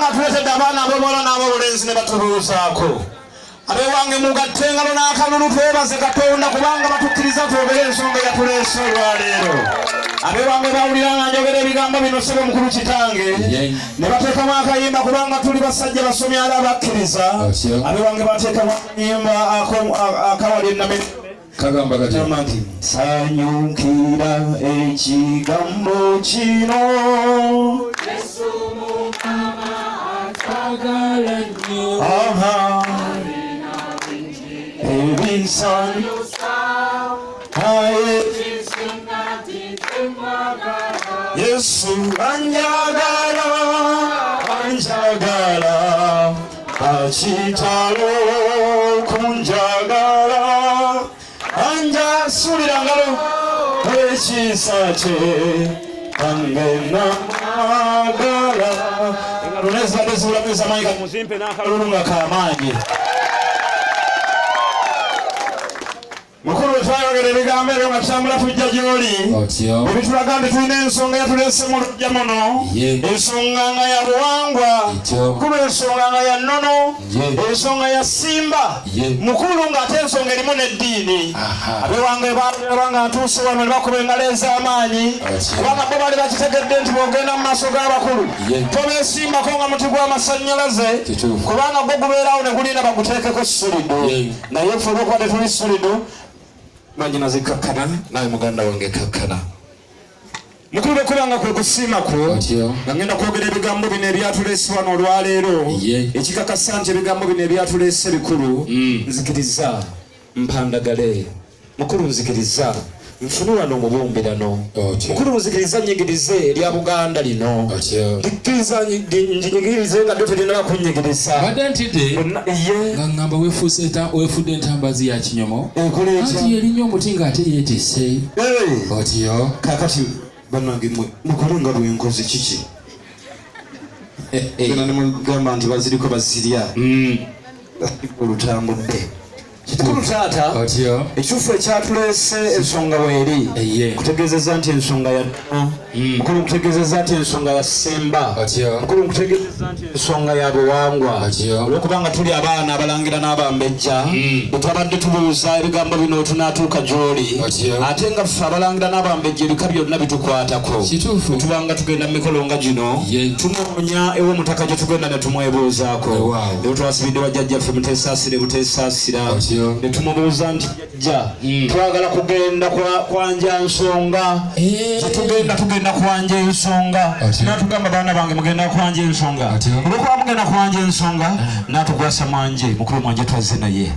kubanga tuletedde abaana ab'obuwala n'ab'obulenzi ne batubuuzaako. Abe wange mugattengalo n'akalulu twebaze Katonda kubanga batukkiriza twogere ensonga yatuleese olwaleero. Abe wange bawulira nga njogera ebigambo bino ssebo mukulu kitange ne bateekamu akayimba kubanga tuli basajja basomi ala abakkiriza. Abe wange bateekamu akayimba akawali ennamiro kagamba katya nti sanyukira ekigambo kino Yesu Mukama atwagala nnyo ebisanyusa aye Yesu anjagala akitalo kunjagala anja sulira ngalo ekisa kye angena magala engalo nezadde zibulamisa mayiga muzimpe n'akalulu nga kamaanyi. Mukulu twayogera ebigambo ebyo nga tutambula tujja gy'oli ebitulaga nti tulina ensonga yatuleese mu lujja muno, ensonga nga ya buwangwa, mukulu ensonga nga ya nnono, ensonga ya simba mukulu ng'ate ensonga erimu n'eddiini. Abewange banga ntuuse wano ne bakuba engalo ez'amaanyi kubanga bo bali bakitegedde nti bw'ogenda mu maaso g'abakulu tobeesimbako nga muti gw'amasannyalaze kubanga gwo gubeerawo ne gulinda baguteekeko solido, naye ffe olwokuba tetuli solido manyina zikakkana naye muganda wange kakkana. Mukulu bekubanga kwe kusiima kwo nga ngenda kwogera ebigambo bino ebyatuleese wano olwaleero ekikakasa nti ebigambo bino ebyatuleese bikulu. Nzikiriza mpandagale mukulu, nzikiriza nfune wano omubumbirano mukulu, nzikiriza nyigirize erya Buganda lino ndikkiriza njinyigirize nga ddyo terinaba kunnyigiriza badde ntidde nga ngamba weefudde entambazi ya kinyomo anti yerinnyo omuti ng'ate yeetisse otyo kakati bannange mmwe mukole nga bwenkoze kiki gena ne mugamba nti baziriko bazirya olutambudde kikulu taata ekituufu ekyatuleese ensonga weeri kutegeezeza nti ensonga ya mukulu nkutegeezeza nti ensonga ya ssemba mukulu nkutegeezeza nti ensonga ya buwangwa olwokubanga tuli abaana abalangira n'abambejja bwetwabadde tubuuza ebigambo bino tunaatuuka gy'oli ate nga ffe abalangira n'abambejja ebika byonna bitukwatako tubanga tugenda mu mikolo nga gino tunoonya ew'omutaka gye tugenda ne tumwebuuzaako ewo twasibidde wajjajjaffe muteesaasire buteesaasira ne tumubuuza nti jjajja twagala kugenda kwanja nsonga tugenda kwanja ensonga natugamba baana bange mugenda kwanja ensonga olwokuba mugenda kwanja ensonga natugwasa mwanje mukulu mwanje twazze naye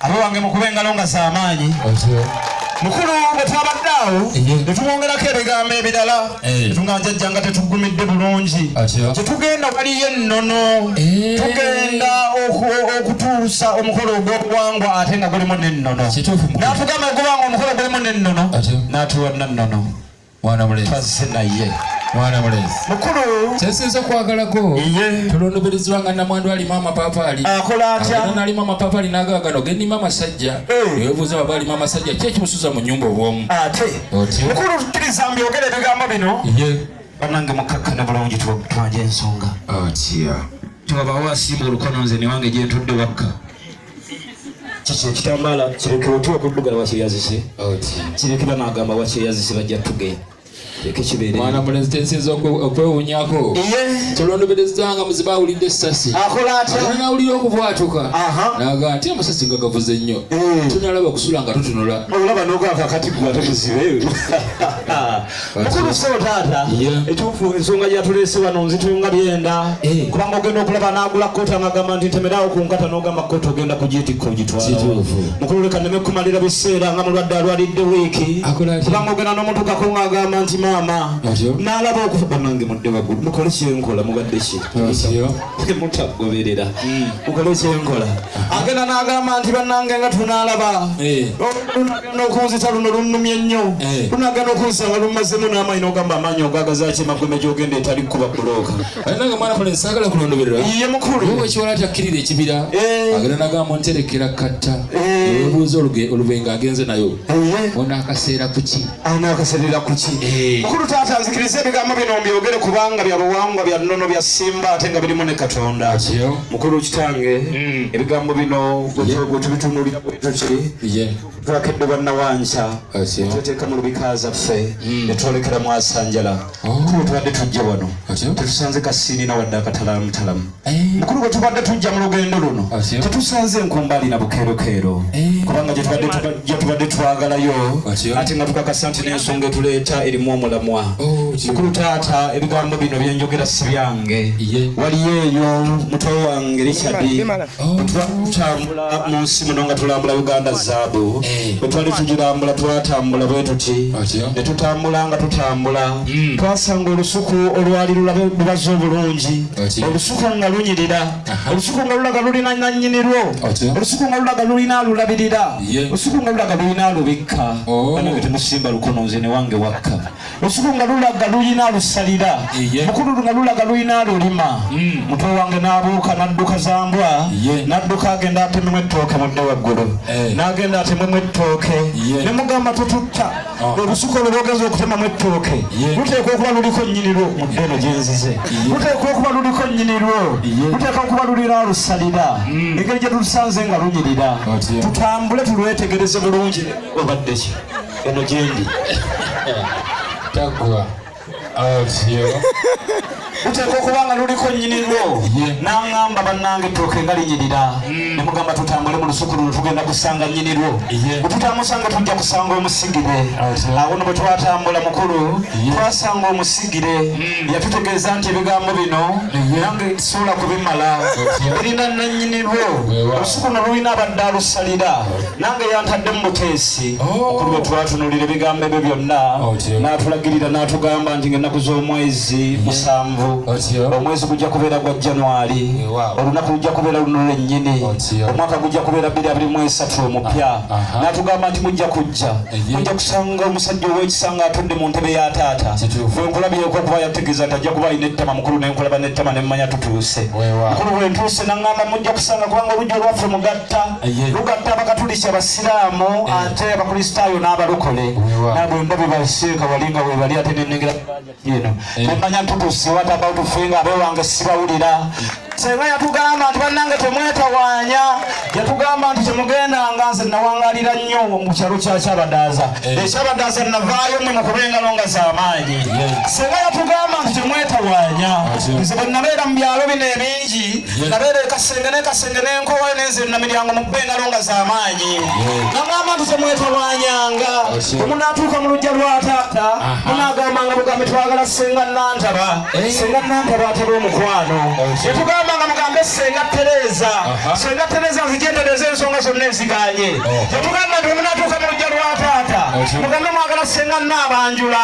abo wange mukube engalo nga z'amaanyi mukulu bwe twabaddeawo ne tumwongerako ebigambo ebirala tunga njajja nga tetugumidde bulungi kyetugenda waliyo ennono tugenda okutuusa omukolo ogw'obuwangwa ate nga gulimu n'ennono natugamba ogubanga omukolo gulimu n'ennono natuwadna nnono twazze naye mwana mulezi mukulu kyesiza kwagalako tulondoberezebwanga namwandu alima amapapaali akola atya nalima amapapaali n'agagano genima amasajja ewebuuza baba alima amasajja ki ekimusuza mu nnyumba obwomu ate mukulu tukkiriza mbyogera ebigambo bino bannange mukkakkana bulungi twanja ensonga atya twabawo asiima olukono nze newange gyentudde wakka kiki ekitambaala kirekewe tuwa kuddugala wakyeyazise kirekera n'agamba wakyeyazise bajja tugenda mwana mulenzi tensinza okwewuunyako tulondoberezanga muzibe awulidde essasi nawulira okubwatuka naga nti amasasi nga gavuze nnyo tunalaba kusula nga tutunula olaba nogakakati gwa temuzibe mukulu so taata etuufu ensonga gyatuleese wano nzitunga byenda kubanga ogenda okulaba n'agula koota ngagamba nti ntemerawo ku nkata n'ogamba koota ogenda kugitikka ogitwala mukulu leka nneme kumalira biseera nga mulwadde alwalidde wiiki kubanga ogenda n'omutukako ng'agamba nti mama nalaba okufa bannange mudde waggulu mukole kyenkola mubadde ki mutagoberera mukole kyenkola agenda n'agamba nti bannange nga tunalaba lunagenda okunzita luno lunnumye nnyo lunagenda okunsanga lumazemu n'amaanyi n'ogamba amaanyi ogagazaki magome gyogenda etali kuba bulooka nange mwana mulenzi saagala kulondoberera ye mukulu wekiwala takkirira ekibira agenda n'agamba nterekera katta ewebuuza olubenga agenze nayo ona akaseera kuki ana akaseerera kuki mukulu taata nzikiriza ebigambo bino mbyogere kubanga bya buwangwa bya nnono bya simba ate nga birimu ne Katonda. Mukulu kitange ebigambo bino gwe tubitunulira bwetyo kiri twakedde bannawanca tweteeka mu lubika zaffe ne twolekera mu Asanjala. Mukulu tubadde tujja wano tetusanze kasiini na wadde akatalamutalamu. Mukulu bwe tubadde tujja mu lugendo luno tetusanze nkumbali na bukeerokeero kubanga gye tubadde twagalayo ate nga tukakasa nti n'ensonga etuleeta erimu omulamwa. Mukulu taata ebigambo bino byenjogera si byange waliyo eyo muto wange Richard tutambula mu nsi muno nga tulambula Uganda zaabu bwe twali tugirambula twatambula bwe tuti ne tutambula nga tutambula twasanga olusuku olwali lubaze obulungi olusuku nga lunyirira olusuku nga lulaga lulina nannyinirwo olusuku nga lulaga lulina alulabirira olusuku nga lulaga lulina alubikka banange temusimba lukono nze ne wange wakka olusuku nga lulaga lulina alusalira mukulu nga lulaga lulina alulima muto wange n'abuuka n'adduka zambwa n'adduka agenda atememu ettooke mudde waggulu n'agenda atememu ettooke ne mugamba tututta olusuku olwo lwogeza okutemamu ettooke luteekwa okuba luliko nnyinirwo mu ddeno gye nzize luteekwa okuba luliko nnyinirwo luteekwa okuba lulina alusalira engeri gye tulusanze nga lunyirira tutambule tulwetegereze bulungi obadde ki eno gyendi tagwa luteekwa okuba nga luliko nnyinirwo n'aŋŋamba bannange ettooke nga linyirira ne mugamba tutambule mu lusuku luno tugenda kusanga nnyinirwo bwe tutamusanga tujja kusanga omusigire awo no bwe twatambula mukulu twasanga omusigire yatutegeeza nti ebigambo bino nange tisobola kubimala birina nannyinirwo olusuku no lulina abadde alusalira nange yantadde mu buteesi mukulu bwe twatunulira ebigambo ebyo byonna n'atulagirira n'atugamba nti ng'ennaku z'omwezi 7 omwezi gujja kubeera gwa January olunaku lujja kubeera luno lwennyini omwaka gujja kubeera 2023 omupya n'atugamba nti mujja kujja kusanga omusajja ow'ekisanga atudde mu ntebe ya taata bwe nkulabyeko okuba yategeeza nti ajja kuba alina ettama mukulu nenkulaba n'ettama nemmanya tutuuse mukulu bwe ntuuse naŋŋamba mujja kusanga kubanga olujja olwaffe lugatta abakatuliki abasiraamu ate abakristaayo n'abalokole nabwemba bebasheeka walinga bwe bali ate nenengera eno nemmanya tutuuse wataba abewange sibawulira senga yatugamba nti bannange temwetawaanya yatugamba nti temugendanga nze nawangalira nnyo mu kyalo kya Kyabadaaza ekyabadaaza navaayo mwe mukubengalo nga z'amaanyi senga yatugamba nti temwetawaanya nze bwe nabeera mu byalo bino ebingi nabeera ekasenge n'enkowa nenze namiryango mu kubengalo nga z'amaanyi nagamba nti temwetawaanyanga bwe munaatuuka mu lujja lwa taata munaagambanga bugambe twagala senga Nantaba senga Nantaba ataba omukwano yatugamba nga mugambe senga Tereza nzigendereza ensonga zonna eziganye yatugamba nti omunatuuka mu lujja lwa taata mugambe mwagala senga Naabanjula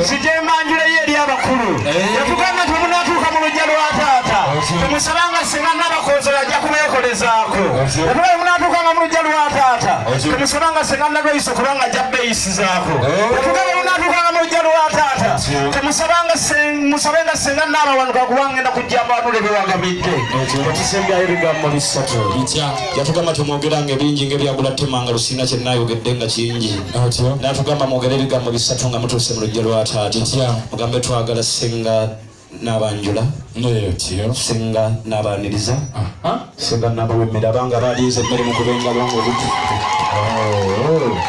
nzigembanjula ye eri abakulu yatugamba nti omunatuuka mu lujja lwa taata temusabanga senga Naabakozera ajja kubeekolezaako yatugamba omunatuukanga mu lujja lwa taata temusabanga senga Nalweiso kubanga ajja beyisizaako yatugamba omunatuukanga mu lujja lwa taata musabenga senga Naabawanuka kubanga ngenda kujja mbanule bewagamidde otisembyayo ebigambo bisatu yatugamba tumwogeranga ebingi ng'ebyagula temanga lusina kyenayogedde nga kingi natugamba mwogere ebigambo bisatu nga mutuuse mu lujja lwa taata mugambe twagala senga Naabanjula senga Naabaniriza senga Naabawemmera abanga baaliiza emmere mu kubenga lwange obutu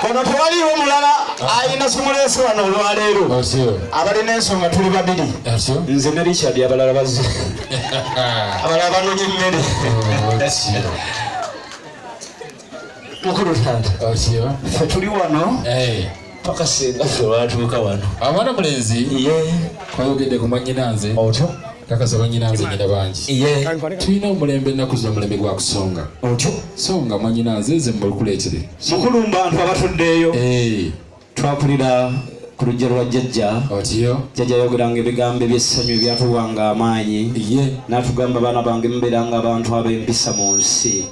kono tewaliiwo mulala ayina simuleese wano olwaleero abalina ensonga tuli babiri nze ne Richard abalala bazze abalala banonya emmere mukulu taata ffe tuli wano paka senga ffe watuuka wano abaana mulenzi twayogedde ku mwannyinanze otyo kakasa banyinanze nyina bangi tulina omulembe ennaku zino omulembe gwa kusonga otyo so nga mwannyinanze nze mbulukuleetere mukulu mu bantu abatuddeeyo twakulira ku lujja lwa jjajja jjajja yayogeranga ebigambo ebyessanyu ebyatuwanga amaanyi n'atugamba baana bange mubeeranga abantu ab'empisa mu nsi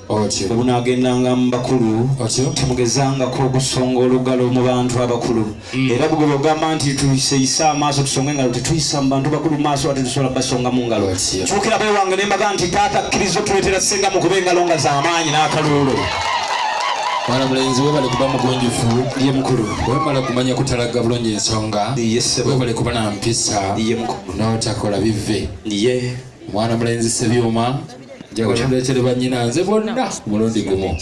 bwe bunaagendanga mu bakulu temugezangako okusonga olugalo mu bantu abakulu era bwe bwogamba nti tuyiseyise amaaso tusonga engalo tetuyisa mu bantu bakulu mu maaso ate tusobola basonga mu ngalo kyukira beewange nembaga nti taata kkiriza otuleetera senga mu kuba engalo nga z'amaanyi n'akaluulo mwana mulenzi webale kuba mugonjufu ye mukulu wemala kumanya kutalaga bulungi ensonga webale kuba na mpisa ye mukulu n'otakola bive ye mwana mulenzi Sebyuma njagala tuleetere bannyina nze bonna mulundi gumu